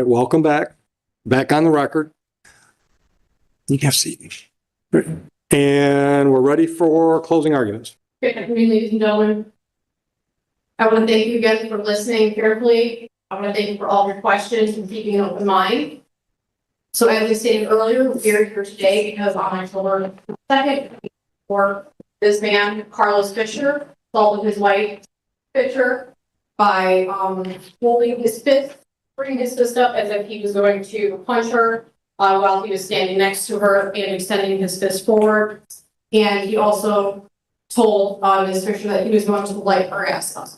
right, welcome back. Back on the record. You can have a seat. Right. And we're ready for closing arguments. Good afternoon, ladies and gentlemen. I want to thank you again for listening carefully. I want to thank you for all your questions and keeping an open mind. So as I stated earlier, we're here today because on October 2nd, for this man, Carlos Fisher, assaulted his wife, Fisher, by holding his fist, bringing his fist up as if he was going to punch her while he was standing next to her and extending his fist forward. And he also told Ms. Fisher that he was going to light her ass up.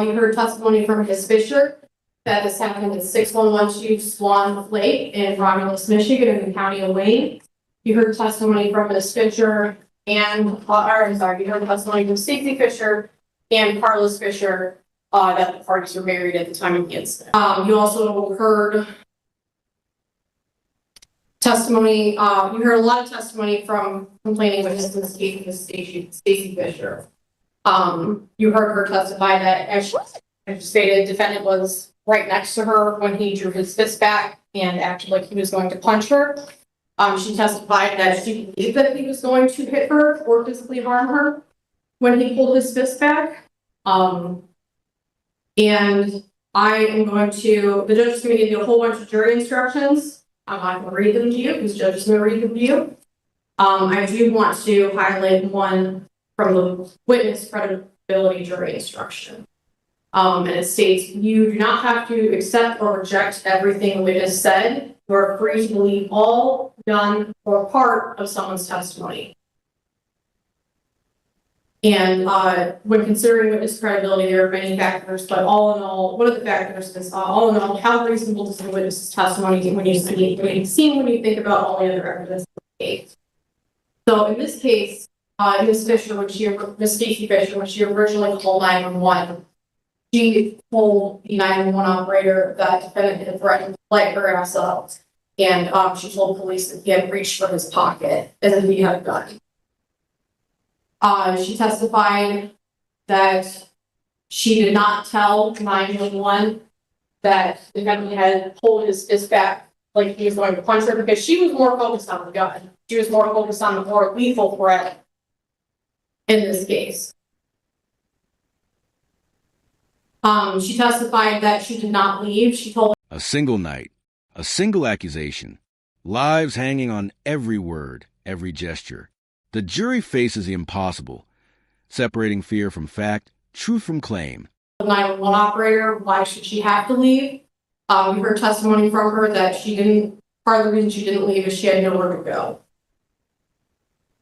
You heard testimony from Ms. Fisher that this happened at 6112 Swan Lake in Romulus, Michigan, in the county of Wayne. You heard testimony from Ms. Fisher and, you heard testimony from Stacey Fisher and Carlos Fisher that the parties were married at the time of the incident. You also heard testimony, you heard a lot of testimony from complaining witnesses, Stacey Fisher. You heard her testify that, as she stated, defendant was right next to her when he drew his fist back and acted like he was going to punch her. She testified that she believed that he was going to hit her or physically harm her when he pulled his fist back. And I am going to, the judge is going to give you a whole bunch of jury instructions. I'm not going to read them to you because the judge is going to read them to you. I do want to highlight one from the witness credibility jury instruction. And it states, you do not have to accept or reject everything the witness said. You are free to believe all, none, or part of someone's testimony. And when considering witness credibility, there are many factors, but all in all, what are the factors? All in all, how reasonable is the witness's testimony when you think about all the other evidence in the case? So in this case, Ms. Fisher, Ms. Stacey Fisher, when she originally called 911, she told the 911 operator that defendant had threatened to light her ass up, and she told police that he had reached for his pocket and that he had a gun. She testified that she did not tell 911 that the defendant had pulled his fist back like he was going to punch her because she was more focused on the gun. She was more focused on the more lethal threat in this case. She testified that she did not leave. She told a single night, a single accusation, lives hanging on every word, every gesture. The jury faces the impossible, separating fear from fact, truth from claim. The 911 operator, why should she have to leave? We heard testimony from her that part of the reason she didn't leave is she had nowhere to go.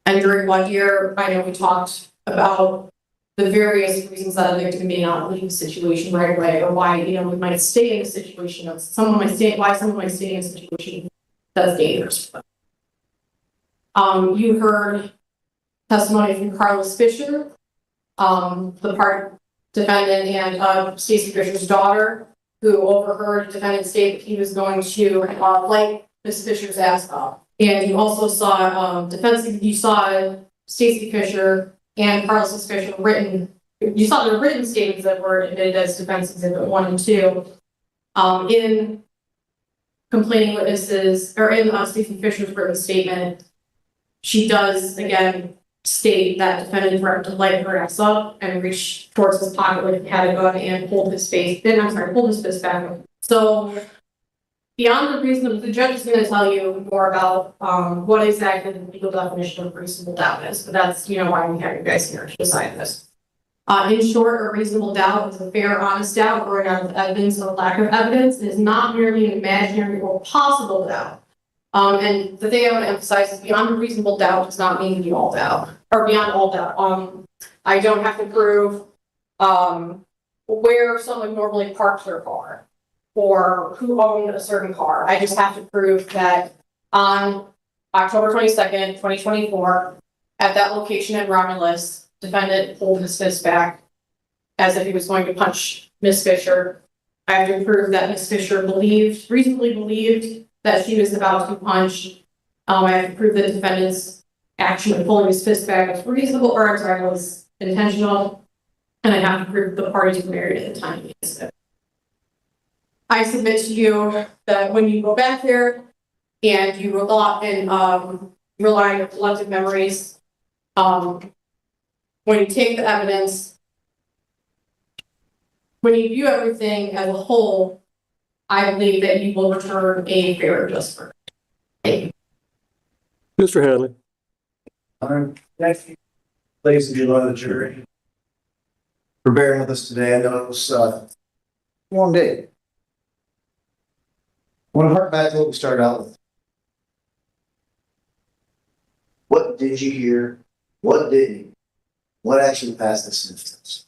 And during one year, I know we talked about the various reasons that a victim may not leave a situation right away, or why, we might stay in a situation, why someone might stay in a situation that's dangerous. You heard testimony from Carlos Fisher, the part defendant and Stacey Fisher's daughter, who overheard the defendant state that he was going to light Ms. Fisher's ass up. And you also saw Stacey Fisher and Carlos Fisher you saw the written statements that were admitted as defense exhibit 1 and 2 in complaining witnesses, or in Stacey Fisher's written statement. She does again state that defendant threatened to light her ass up and reach towards his pocket like he had a gun and pulled his fist back. So beyond the reason, the judge is going to tell you more about what exactly the legal definition of reasonable doubt is, but that's why we have you guys here to decide this. In short, a reasonable doubt is a fair, honest doubt or an evidence or lack of evidence. It is not merely an imaginary or possible doubt. And the thing I want to emphasize is beyond a reasonable doubt does not mean beyond all doubt, or beyond all doubt. I don't have to prove where someone normally parks their car or who owned a certain car. I just have to prove that on October 22nd, 2024, at that location in Romulus, defendant pulled his fist back as if he was going to punch Ms. Fisher. I have to prove that Ms. Fisher reasonably believed that she was about to punch. I have to prove that the defendant's action of pulling his fist back was intentional. And I have to prove the parties were married at the time of the incident. I submit to you that when you go back there and you rely on your collective memories, when you take the evidence, when you view everything as a whole, I believe that you will return a fair and just verdict. Thank you. Mr. Hadley. Thank you, ladies and gentlemen of the jury, for bearing with us today. I know it was a long day. I want to hark back to what we started out with. What did you hear? What didn't you? What actually passed the sniff test?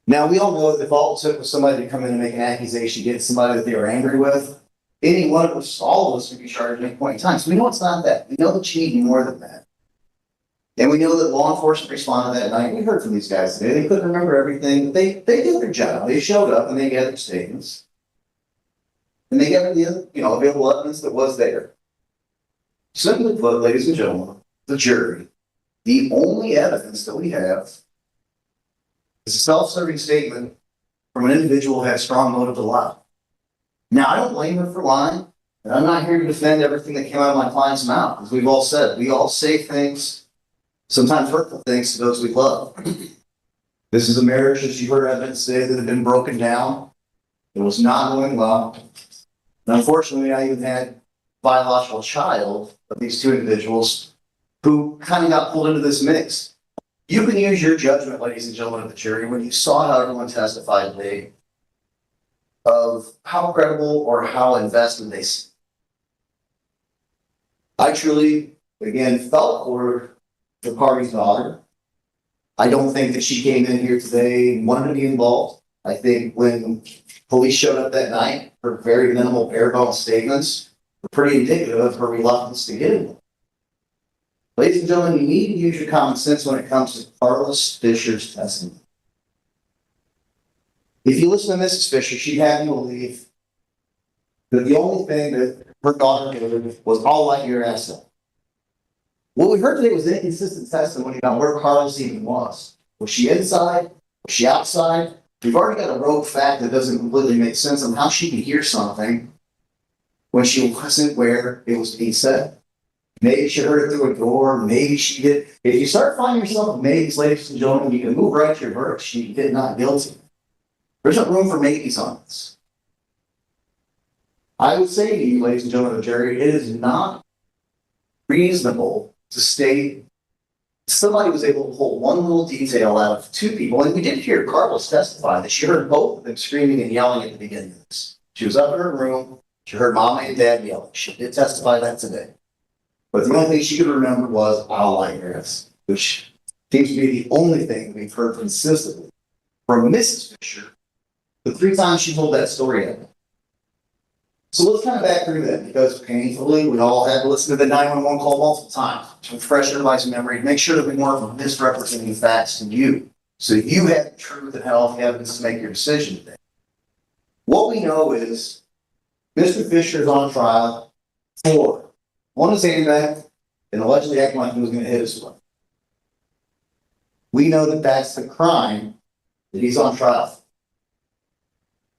Now, we all know that if all it took was somebody to come in and make an accusation against somebody that they were angry with, any one of us, all of us, would be charged at any point in time. So we know it's not that. We know that you need more than that. And we know that law enforcement responded that night. We heard from these guys today. They couldn't remember everything, but they did their job. They showed up and they gathered statements. And they gathered the available evidence that was there. Simply put, ladies and gentlemen, the jury, the only evidence that we have is a self-serving statement from an individual who had strong motive to lie. Now, I don't blame her for lying, and I'm not here to defend everything that came out of my client's mouth. As we've all said, we all say things, sometimes hurtful things, to those we love. This is a marriage, as you heard evidence say, that had been broken down. It was not going well. And unfortunately, I even had a biological child of these two individuals who kind of got pulled into this mix. You can use your judgment, ladies and gentlemen of the jury, when you saw how everyone testified today, of how credible or how invested they seem. I truly, again, felt for the party's daughter. I don't think that she came in here today and wanted to be involved. I think when police showed up that night, her very minimal bare-bones statements were pretty indicative of her reluctance to get involved. Ladies and gentlemen, you need to use your common sense when it comes to Carlos Fisher's testimony. If you listen to Mrs. Fisher, she'd have you believe that the only thing that her daughter did was all like your asset. What we heard today was inconsistent testimony about where Carlos even was. Was she inside? Was she outside? We've already got a rogue fact that doesn't completely make sense on how she could hear something when she wasn't where it was being said. Maybe she heard it through a door. Maybe she did. If you start finding yourself maybes, ladies and gentlemen, you can move right to your verdict sheet. Did not guilty. There's no room for maybes on this. I would say to you, ladies and gentlemen of the jury, it is not reasonable to state somebody was able to pull one little detail out of two people. And we did hear Carlos testify that she heard both of them screaming and yelling at the beginning of this. She was up in her room. She heard mama and dad yelling. She did testify that today. But the only thing she could remember was, I'll like this, which seems to be the only thing we've heard consistently from Mrs. Fisher the 3 times she told that story at me. So let's kind of back through that, because painfully we all had to listen to the 911 call multiple times to refresh everybody's memory, make sure that we weren't misrepresenting facts to you, so you had the truth and health evidence to make your decision today. What we know is Mr. Fisher is on trial for one is handbag and allegedly acting like he was going to hit his wife. We know that that's the crime that he's on trial for.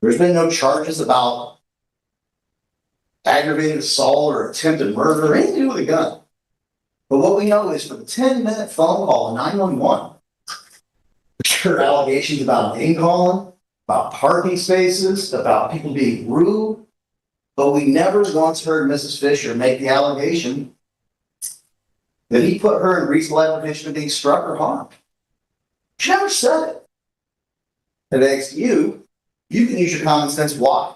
There's been no charges about aggravated assault or attempted murder or anything to do with a gun. But what we know is for the 10-minute phone call to 911, there are allegations about name calling, about parking spaces, about people being rude. But we never once heard Mrs. Fisher make the allegation that he put her in reasonable apprehension of being struck or harmed. She never said it. And thanks to you, you can use your common sense. Why?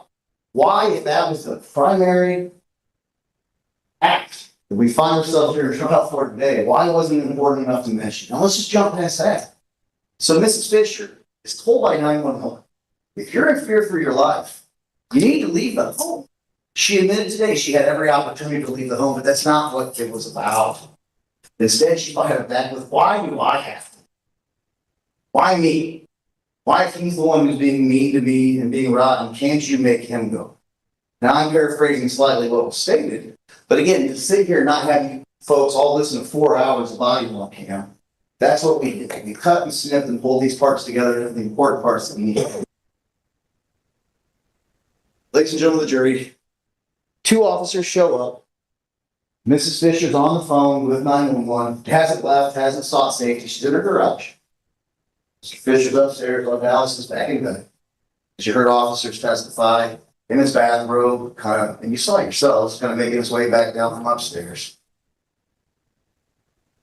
Why, if that was the primary act that we find ourselves here in trial for today, why wasn't it important enough to mention? Now let's just jump past that. So Mrs. Fisher is told by 911, if you're in fear for your life, you need to leave the home. She admitted today she had every opportunity to leave the home, but that's not what it was about. Instead, she fired back with, why do I have to? Why me? Why, if he's the one who's being mean to me and being rotten, can't you make him go? Now, I'm paraphrasing slightly what was stated, but again, to sit here and not have you folks all listen to 4 hours of audio on cam, that's what we did. We cut and snipped and pulled these parts together into the important parts that we need. ladies and gentlemen of the jury, 2 officers show up. Mrs. Fisher's on the phone with 911, hasn't left, hasn't sought safety. She's in her garage. Mr. Fisher's upstairs, like Alice is back in bed. She heard officers testify in his bathrobe, and you saw it yourselves, kind of making his way back down from upstairs.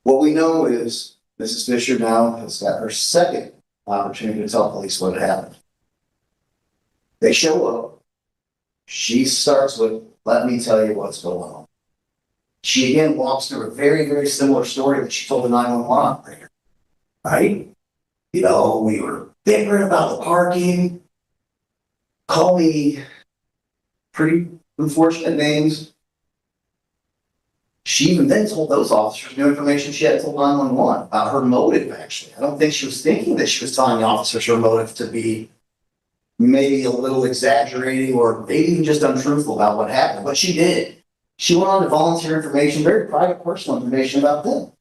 What we know is Mrs. Fisher now has got her second opportunity to tell police what had happened. They show up. She starts with, "Let me tell you what's going on." She again walks through a very, very similar story that she told the 911 operator. Right? We were bickering about the parking. Call me pretty unfortunate names. She even then told those officers new information she had told 911 about her motive, actually. I don't think she was thinking that she was telling the officers her motive to be maybe a little exaggerating or maybe even just untruthful about what happened, but she did. She went on to volunteer information, very private, personal information about them,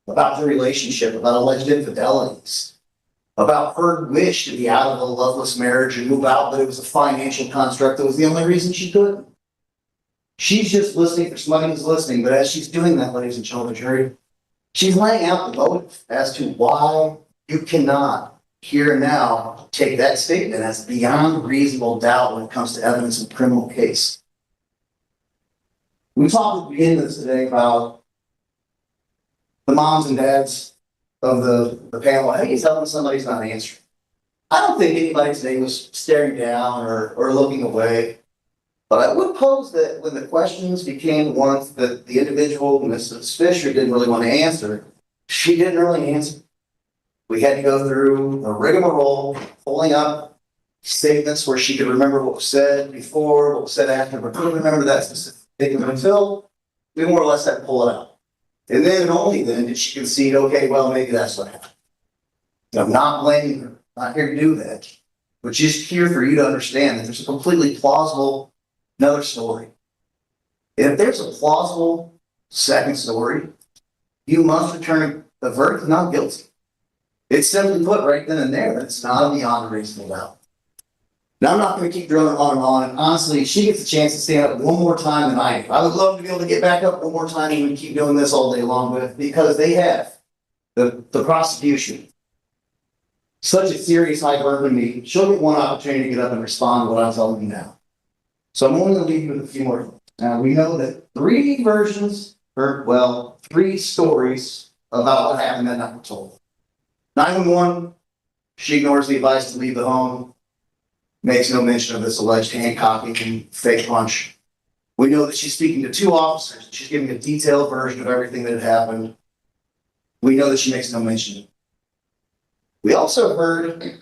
about their relationship, about alleged infidelities, about her wish to be out of a loveless marriage and move out, but it was a financial construct that was the only reason she couldn't. She's just listening for somebody who's listening, but as she's doing that, ladies and gentlemen, jury, she's laying out the motive as to why you cannot here and now take that statement as beyond reasonable doubt when it comes to evidence in a criminal case. We talked at the beginning of this today about the moms and dads of the panel. How do you tell them somebody's not answering? I don't think anybody today was staring down or looking away. But I would pose that when the questions became ones that the individual, Mrs. Fisher, didn't really want to answer, she didn't really answer. We had to go through a rigmarole, pulling up statements where she could remember what was said before, what was said after, but couldn't remember that specific statement until we more or less had to pull it out. And then and only then did she concede, okay, well, maybe that's what happened. I'm not blaming her, not here to do that, but just here for you to understand that there's a completely plausible another story. And if there's a plausible second story, you must return the verdict of not guilty. It's simply put right then and there that it's not beyond a reasonable doubt. Now, I'm not going to keep drilling on and on. And honestly, she gets a chance to stand up one more time than I do. I would love to be able to get back up one more time and keep doing this all day long with, because they have the prosecution. Such a serious high burden to me. She'll get one opportunity to get up and respond to what I'm telling you now. So I'm only going to leave you with a few more things. Now, we know that 3 stories about what happened that night were told. 911, she ignores the advice to leave the home, makes no mention of this alleged handcuffing and fake punch. We know that she's speaking to 2 officers. She's giving a detailed version of everything that had happened. We know that she makes no mention. We also heard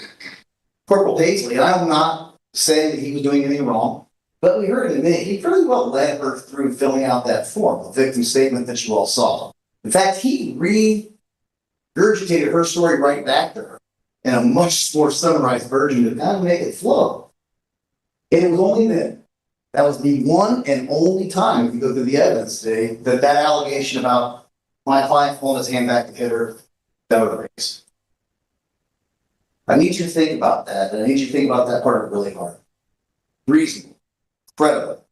Corporal Paisley, and I'm not saying that he was doing anything wrong, but we heard him admit he pretty well led her through filling out that form, the victim statement that you all saw. In fact, he regurgitated her story right back to her in a much more summarized version to kind of make it flow. And it was only then, that was the one and only time, if you go through the evidence today, that allegation about my client pulling his hand back to hit her, that was raised. I need you to think about that, and I need you to think about that part really hard. Reasonable. Credible.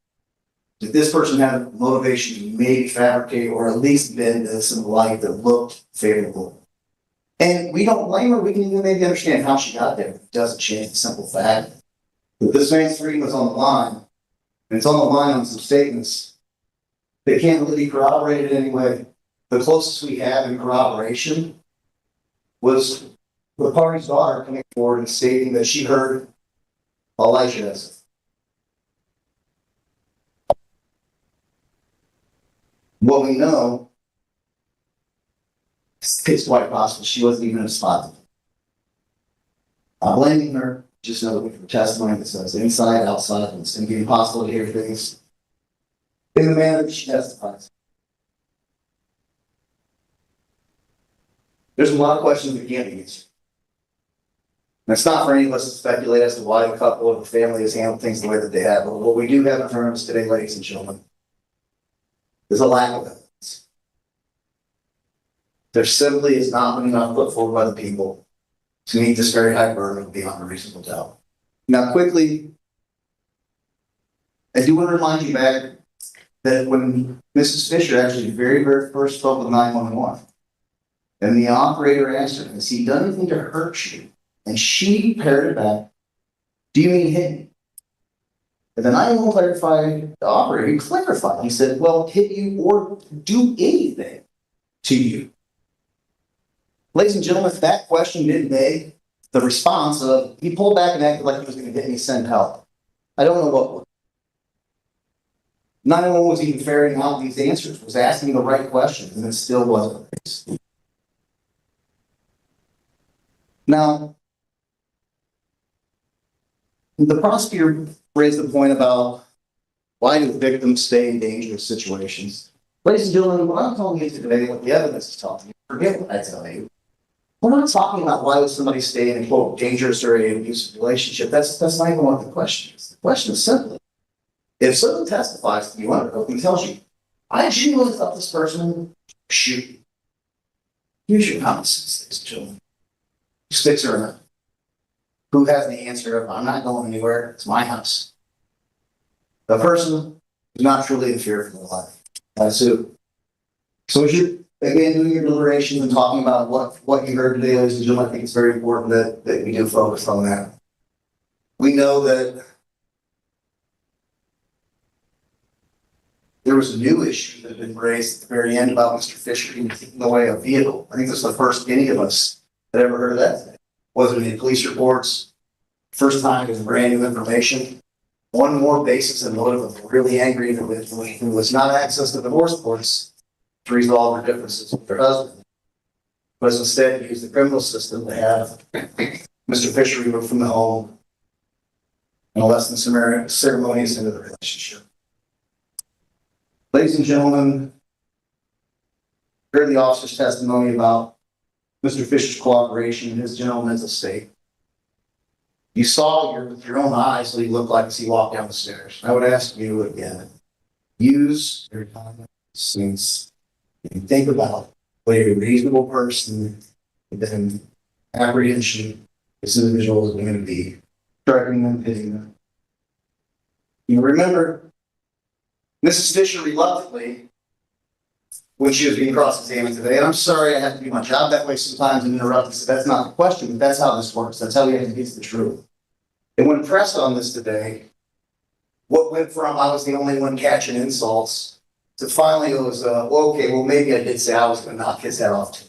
Did this person have motivation to maybe fabricate or at least bend this in a light that looked favorable? And we don't blame her. We can even maybe understand how she got there. It doesn't change the simple fact that this man's freedom was on the line. And it's on the line on some statements that can't really be corroborated anyway. The closest we have in corroboration was the party's daughter coming forward and stating that she heard Elijah. What we know is it's quite possible she wasn't even in a spot. I'm blaming her, just know that we have testimony that says inside, outside, and it's going to be impossible to hear things in the manner that she testifies. There's a lot of questions that can't be answered. And it's not for any of us to speculate as to why the couple or the family has handled things the way that they have. But what we do have in front of us today, ladies and gentlemen, is a lack of evidence. There simply has not been enough put forward by the people to meet this very high burden of beyond a reasonable doubt. Now, quickly, I do want to remind you back that when Mrs. Fisher actually very first spoke with 911, and the operator asked her, has he done anything to hurt you? And she paired it back, do you mean hit me? And then I clarified, the operator, he clarified, he said, well, hit you or do anything to you. Ladies and gentlemen, that question didn't beg the response of, he pulled back and acted like he was going to hit me, send help. I don't know what would. 911 was even ferreting out these answers, was asking the right questions, and it still wasn't raised. Now, the prosecutor raised the point about why do victims stay in dangerous situations? Ladies and gentlemen, what I'm telling you today, what the evidence is telling you, forget what I tell you. We're not talking about why would somebody stay in a quote dangerous or an abusive relationship. That's not even what the question is. The question is simply, if someone testifies to you under oath and tells you, I genuinely thought this person shoot you. Here's your common sense, ladies and gentlemen. Sticks or not. Who has the answer of I'm not going anywhere, it's my house? The person who's not truly in fear for their life. That's who. So as you're again doing your deliberations and talking about what you heard today, ladies and gentlemen, I think it's very important that we do focus on that. We know that there was a new issue that had been raised at the very end about Mr. Fisher being taken away a vehicle. I think this is the first any of us that ever heard of that. Wasn't in police reports. First time it was brand new information. One more basis and motive of a really angry individual who was not accessed to divorce courts to resolve her differences with her husband, but instead used the criminal system to have Mr. Fisher removed from the home and less than ceremonious into the relationship. Ladies and gentlemen, heard the officer's testimony about Mr. Fisher's cooperation in his general mental state. You saw with your own eyes what he looked like as he walked down the stairs. I would ask you again, use your common sense and think about what a reasonable person within apprehension this individual is going to be, striking them, hitting them. You remember, Mrs. Fisher reluctantly, when she was being cross-examined today, and I'm sorry I have to do my job that way sometimes and interrupt this. That's not the question, but that's how this works. That's how we have to get to the truth. And when pressed on this today, what went from I was the only one catching insults to finally it was, okay, well, maybe I did say I was going to knock his head off too.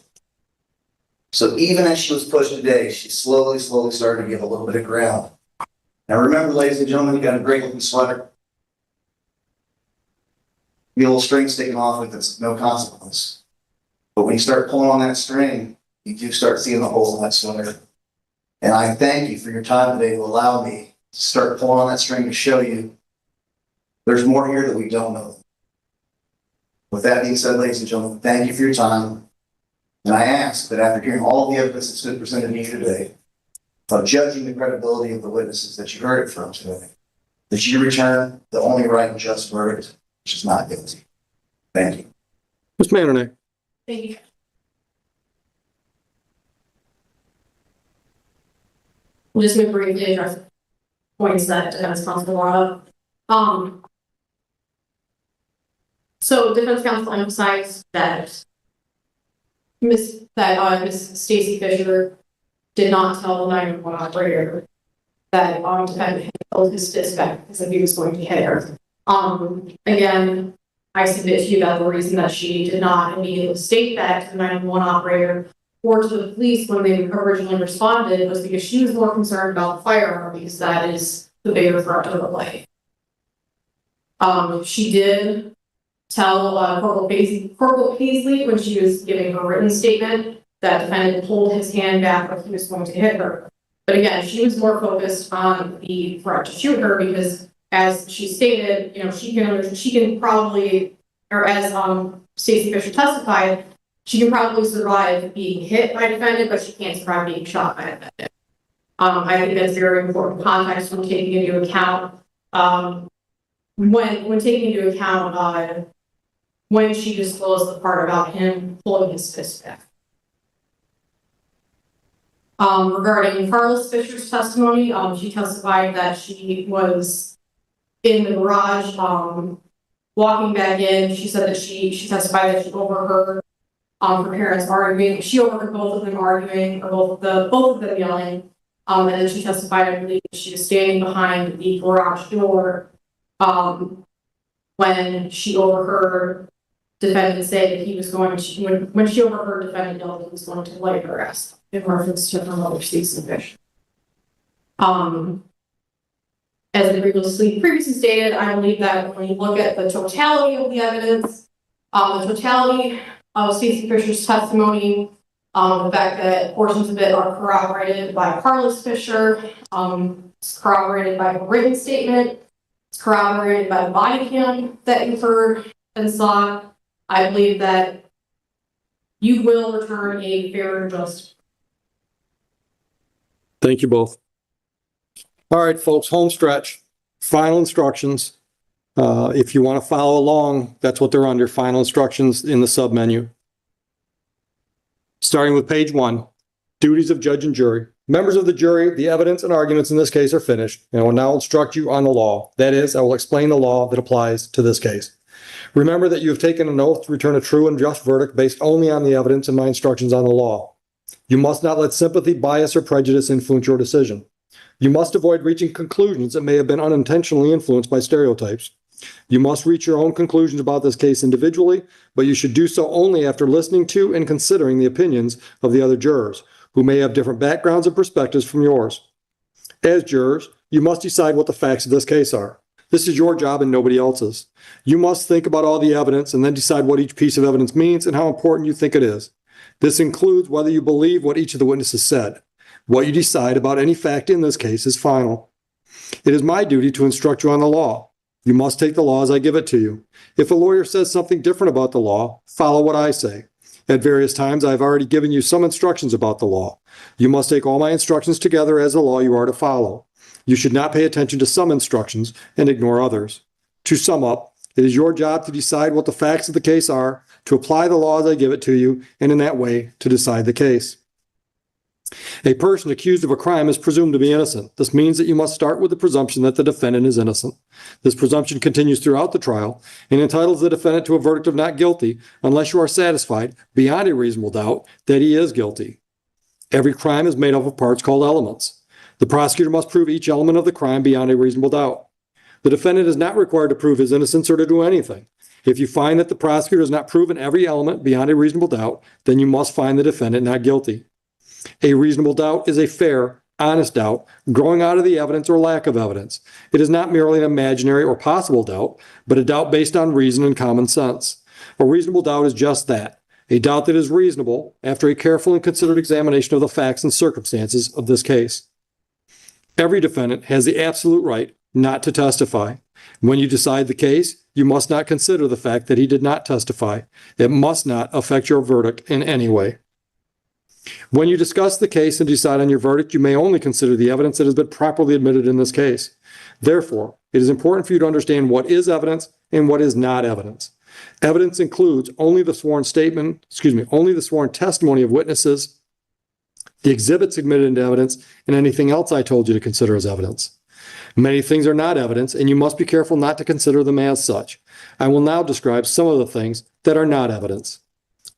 So even as she was pushed today, she slowly started to give a little bit of ground. Now remember, ladies and gentlemen, you got a great looking sweater. The little string sticking off with it's no consequence. But when you start pulling on that string, you do start seeing the holes in that sweater. And I thank you for your time today to allow me to start pulling on that string to show you there's more here that we don't know. With that being said, ladies and gentlemen, thank you for your time. And I ask that after hearing all the evidence that's been presented to you today, of judging the credibility of the witnesses that you heard it from today, that you return the only right and just verdict, which is not guilty. Thank you. Mr. Manernay. Thank you. I'm just going to briefly address points that defense counsel brought up. So defense counsel emphasized that Miss Stacy Fisher did not tell the 911 operator that defendant had held his fist back because he was going to hit her. Again, I submit to you that the reason that she did not immediately state that to the 911 operator or to the police when they originally responded was because she was more concerned about the firearm because that is the bigger threat of her life. She did tell Corporal Paisley when she was giving her written statement that defendant pulled his hand back like he was going to hit her. But again, she was more focused on the threat to shoot her because, as she stated, she can probably, or as Stacy Fisher testified, she can probably survive being hit by a defendant, but she can't survive being shot by a defendant. I think that's very important context when taking into account when taking into account when she disclosed the part about him pulling his fist back. Regarding Carlos Fisher's testimony, she testified that she was in the garage, walking back in, she said that she testified that she overheard her parents arguing. She overheard both of them arguing, or both of them yelling. And then she testified, I believe, she was standing behind the garage door when she overheard defendant say that he was going to, when she overheard defendant yell that he was going to light her arrest in reference to her mother, Stacey Fish. As I previously stated, I believe that when you look at the totality of the evidence, the totality of Stacey Fisher's testimony, the fact that portions of it are corroborated by Carlos Fisher, it's corroborated by a written statement, it's corroborated by the body cam that you heard and saw, I believe that you will return a fair and just. Thank you both. All right, folks, home stretch, final instructions. If you want to follow along, that's what they're under, final instructions in the submenu. Starting with page 1, duties of judge and jury. Members of the jury, the evidence and arguments in this case are finished, and I will now instruct you on the law. That is, I will explain the law that applies to this case. Remember that you have taken an oath to return a true and just verdict based only on the evidence and my instructions on the law. You must not let sympathy, bias, or prejudice influence your decision. You must avoid reaching conclusions that may have been unintentionally influenced by stereotypes. You must reach your own conclusions about this case individually, but you should do so only after listening to and considering the opinions of the other jurors, who may have different backgrounds and perspectives from yours. As jurors, you must decide what the facts of this case are. This is your job and nobody else's. You must think about all the evidence and then decide what each piece of evidence means and how important you think it is. This includes whether you believe what each of the witnesses said. What you decide about any fact in this case is final. It is my duty to instruct you on the law. You must take the law as I give it to you. If a lawyer says something different about the law, follow what I say. At various times, I've already given you some instructions about the law. You must take all my instructions together as the law you are to follow. You should not pay attention to some instructions and ignore others. To sum up, it is your job to decide what the facts of the case are, to apply the law as I give it to you, and in that way, to decide the case. A person accused of a crime is presumed to be innocent. This means that you must start with the presumption that the defendant is innocent. This presumption continues throughout the trial and entitles the defendant to a verdict of not guilty unless you are satisfied, beyond a reasonable doubt, that he is guilty. Every crime is made up of parts called elements. The prosecutor must prove each element of the crime beyond a reasonable doubt. The defendant is not required to prove his innocence or to do anything. If you find that the prosecutor has not proven every element beyond a reasonable doubt, then you must find the defendant not guilty. A reasonable doubt is a fair, honest doubt growing out of the evidence or lack of evidence. It is not merely an imaginary or possible doubt, but a doubt based on reason and common sense. A reasonable doubt is just that, a doubt that is reasonable after a careful and considered examination of the facts and circumstances of this case. Every defendant has the absolute right not to testify. When you decide the case, you must not consider the fact that he did not testify. It must not affect your verdict in any way. When you discuss the case and decide on your verdict, you may only consider the evidence that has been properly admitted in this case. Therefore, it is important for you to understand what is evidence and what is not evidence. Evidence includes only the sworn testimony of witnesses, the exhibits admitted into evidence, and anything else I told you to consider as evidence. Many things are not evidence, and you must be careful not to consider them as such. I will now describe some of the things that are not evidence.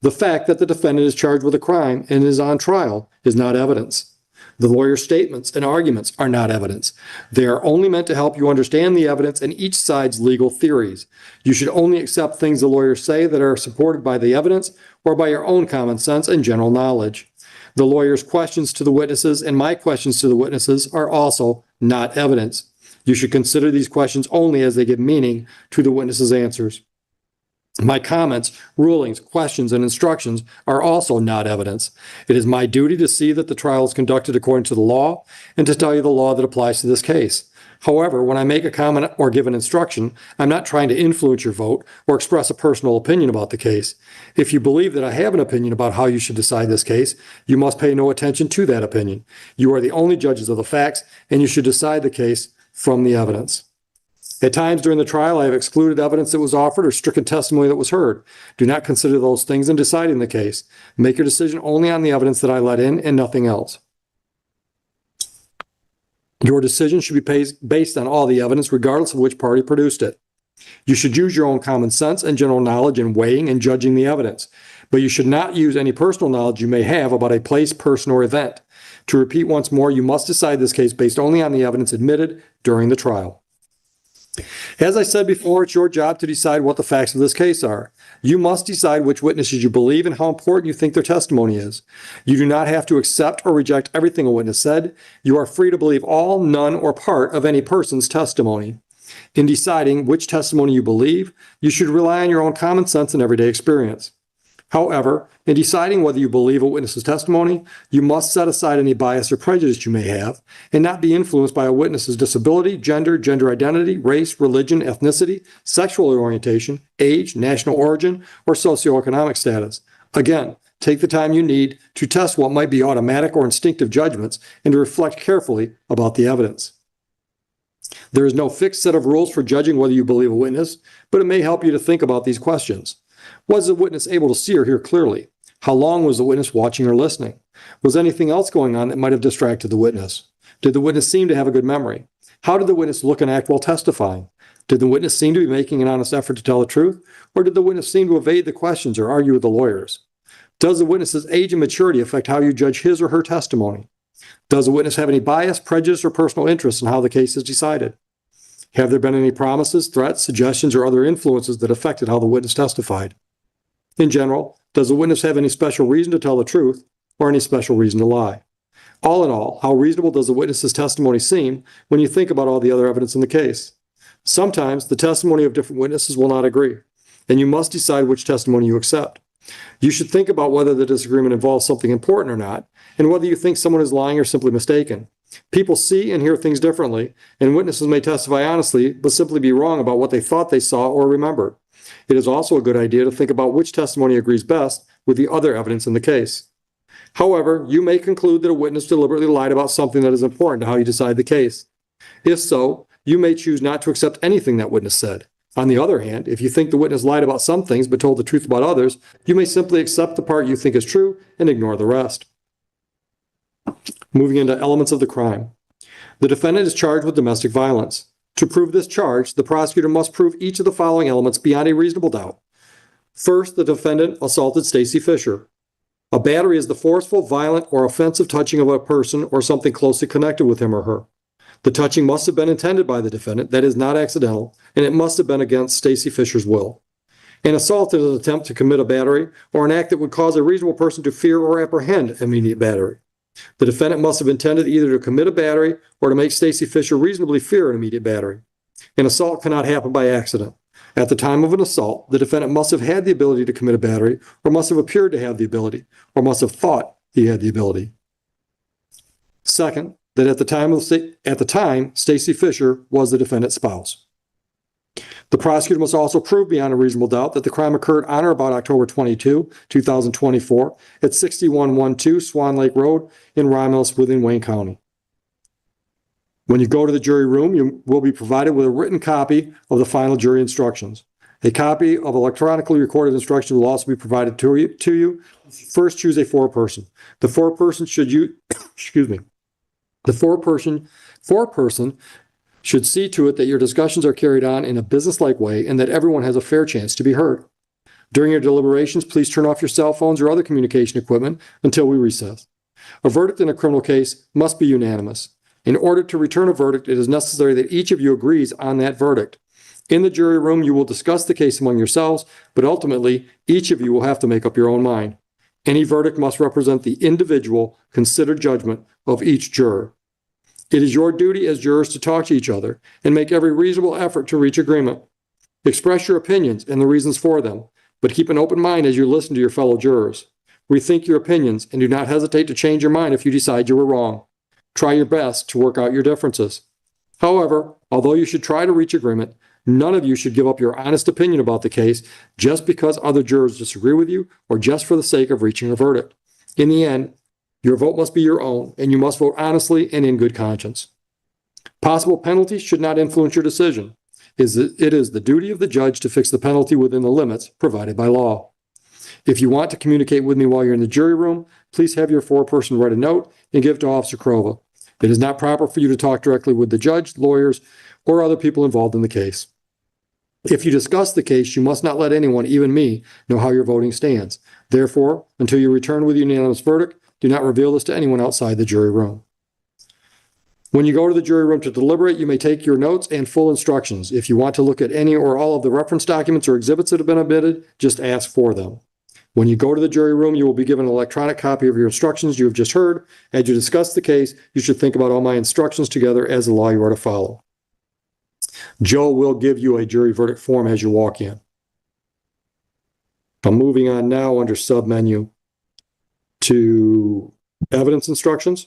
The fact that the defendant is charged with a crime and is on trial is not evidence. The lawyer's statements and arguments are not evidence. They are only meant to help you understand the evidence and each side's legal theories. You should only accept things the lawyers say that are supported by the evidence or by your own common sense and general knowledge. The lawyer's questions to the witnesses and my questions to the witnesses are also not evidence. You should consider these questions only as they give meaning to the witnesses' answers. My comments, rulings, questions, and instructions are also not evidence. It is my duty to see that the trial is conducted according to the law and to tell you the law that applies to this case. However, when I make a comment or give an instruction, I'm not trying to influence your vote or express a personal opinion about the case. If you believe that I have an opinion about how you should decide this case, you must pay no attention to that opinion. You are the only judges of the facts, and you should decide the case from the evidence. At times during the trial, I have excluded evidence that was offered or stricken testimony that was heard. Do not consider those things in deciding the case. Make your decision only on the evidence that I let in and nothing else. Your decision should be based on all the evidence, regardless of which party produced it. You should use your own common sense and general knowledge in weighing and judging the evidence, but you should not use any personal knowledge you may have about a place, person, or event. To repeat once more, you must decide this case based only on the evidence admitted during the trial. As I said before, it's your job to decide what the facts of this case are. You must decide which witnesses you believe and how important you think their testimony is. You do not have to accept or reject everything a witness said. You are free to believe all, none, or part of any person's testimony. In deciding which testimony you believe, you should rely on your own common sense and everyday experience. However, in deciding whether you believe a witness's testimony, you must set aside any bias or prejudice you may have and not be influenced by a witness's disability, gender identity, race, religion, ethnicity, sexual orientation, age, national origin, or socioeconomic status. Again, take the time you need to test what might be automatic or instinctive judgments and to reflect carefully about the evidence. There is no fixed set of rules for judging whether you believe a witness, but it may help you to think about these questions. Was the witness able to see or hear clearly? How long was the witness watching or listening? Was anything else going on that might have distracted the witness? Did the witness seem to have a good memory? How did the witness look and act while testifying? Did the witness seem to be making an honest effort to tell the truth? Or did the witness seem to evade the questions or argue with the lawyers? Does the witness's age and maturity affect how you judge his or her testimony? Does the witness have any bias, prejudice, or personal interest in how the case is decided? Have there been any promises, threats, suggestions, or other influences that affected how the witness testified? In general, does the witness have any special reason to tell the truth or any special reason to lie? All in all, how reasonable does the witness's testimony seem when you think about all the other evidence in the case? Sometimes the testimony of different witnesses will not agree, and you must decide which testimony you accept. You should think about whether the disagreement involves something important or not, and whether you think someone is lying or simply mistaken. People see and hear things differently, and witnesses may testify honestly, but simply be wrong about what they thought they saw or remembered. It is also a good idea to think about which testimony agrees best with the other evidence in the case. However, you may conclude that a witness deliberately lied about something that is important to how you decide the case. If so, you may choose not to accept anything that witness said. On the other hand, if you think the witness lied about some things but told the truth about others, you may simply accept the part you think is true and ignore the rest. Moving into elements of the crime. The defendant is charged with domestic violence. To prove this charge, the prosecutor must prove each of the following elements beyond a reasonable doubt. First, the defendant assaulted Stacy Fisher. A battery is the forceful, violent, or offensive touching of a person or something closely connected with him or her. The touching must have been intended by the defendant, that is not accidental, and it must have been against Stacy Fisher's will. An assault is an attempt to commit a battery or an act that would cause a reasonable person to fear or apprehend immediate battery. The defendant must have intended either to commit a battery or to make Stacy Fisher reasonably fear an immediate battery. An assault cannot happen by accident. At the time of an assault, the defendant must have had the ability to commit a battery, or must have appeared to have the ability, or must have thought he had the ability. Second, that at the time, Stacy Fisher was the defendant's spouse. The prosecutor must also prove beyond a reasonable doubt that the crime occurred on or about October 22, 2024, at 6112 Swan Lake Road in Romulus within Wayne County. When you go to the jury room, you will be provided with a written copy of the final jury instructions. A copy of electronically recorded instructions will also be provided to you. First, choose a foreperson. The foreperson should should see to it that your discussions are carried on in a businesslike way and that everyone has a fair chance to be heard. During your deliberations, please turn off your cell phones or other communication equipment until we recess. A verdict in a criminal case must be unanimous. In order to return a verdict, it is necessary that each of you agrees on that verdict. In the jury room, you will discuss the case among yourselves, but ultimately, each of you will have to make up your own mind. Any verdict must represent the individual, considered judgment of each juror. It is your duty as jurors to talk to each other and make every reasonable effort to reach agreement. Express your opinions and the reasons for them, but keep an open mind as you listen to your fellow jurors. Rethink your opinions and do not hesitate to change your mind if you decide you were wrong. Try your best to work out your differences. However, although you should try to reach agreement, none of you should give up your honest opinion about the case just because other jurors disagree with you or just for the sake of reaching a verdict. In the end, your vote must be your own, and you must vote honestly and in good conscience. Possible penalties should not influence your decision. It is the duty of the judge to fix the penalty within the limits provided by law. If you want to communicate with me while you're in the jury room, please have your foreperson write a note and give it to Officer Crova. It is not proper for you to talk directly with the judge, lawyers, or other people involved in the case. If you discuss the case, you must not let anyone, even me, know how your voting stands. Therefore, until you return with a unanimous verdict, do not reveal this to anyone outside the jury room. When you go to the jury room to deliberate, you may take your notes and full instructions. If you want to look at any or all of the reference documents or exhibits that have been omitted, just ask for them. When you go to the jury room, you will be given an electronic copy of your instructions you have just heard. As you discuss the case, you should think about all my instructions together as the law you are to follow. Joe will give you a jury verdict form as you walk in. I'm moving on now under submenu to evidence instructions.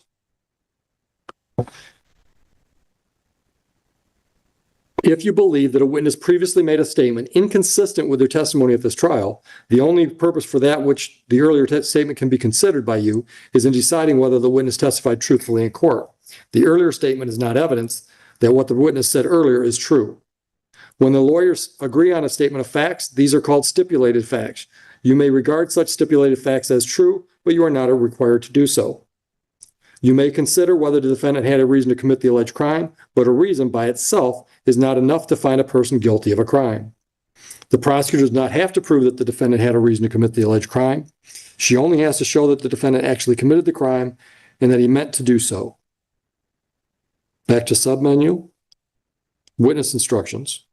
If you believe that a witness previously made a statement inconsistent with their testimony at this trial, the only purpose for that which the earlier statement can be considered by you is in deciding whether the witness testified truthfully in court. The earlier statement is not evidence that what the witness said earlier is true. When the lawyers agree on a statement of facts, these are called stipulated facts. You may regard such stipulated facts as true, but you are not required to do so. You may consider whether the defendant had a reason to commit the alleged crime, but a reason by itself is not enough to find a person guilty of a crime. The prosecutor does not have to prove that the defendant had a reason to commit the alleged crime. She only has to show that the defendant actually committed the crime and that he meant to do so. Back to submenu, witness instructions.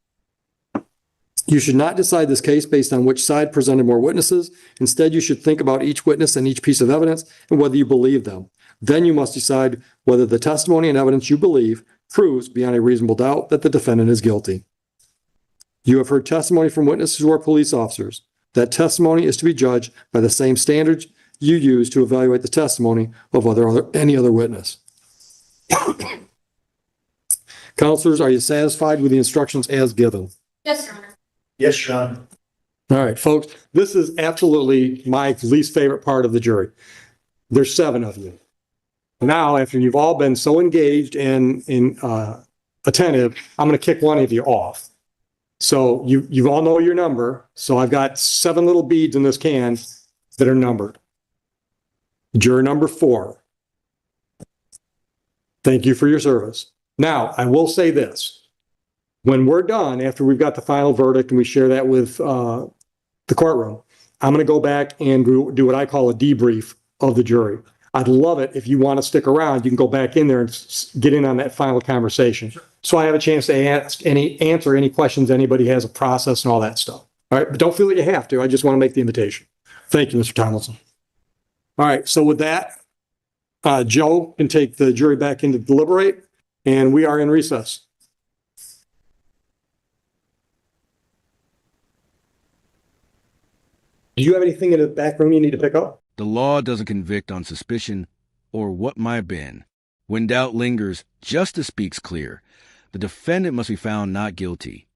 You should not decide this case based on which side presented more witnesses. Instead, you should think about each witness and each piece of evidence and whether you believe them. Then you must decide whether the testimony and evidence you believe proves beyond a reasonable doubt that the defendant is guilty. You have heard testimony from witnesses who are police officers. That testimony is to be judged by the same standards you use to evaluate the testimony of any other witness. Counselors, are you satisfied with the instructions as given? Yes, Your Honor. Yes, Your Honor. All right, folks, this is absolutely my least favorite part of the jury. There's 7 of you. Now, after you've all been so engaged and attentive, I'm going to kick one of you off. So you all know your number. So I've got 7 little beads in this can that are numbered. Juror number 4. Thank you for your service. Now, I will say this. When we're done, after we've got the final verdict and we share that with the courtroom, I'm going to go back and do what I call a debrief of the jury. I'd love it if you want to stick around, you can go back in there and get in on that final conversation. So I have a chance to answer any questions anybody has, a process and all that stuff. All right, but don't feel that you have to. I just want to make the invitation. Thank you, Mr. Tomlinson. All right, so with that, Joe can take the jury back in to deliberate, and we are in recess. Do you have anything in the back room you need to pick up? The law doesn't convict on suspicion or what might have been. When doubt lingers, justice speaks clear. The defendant must be found not guilty.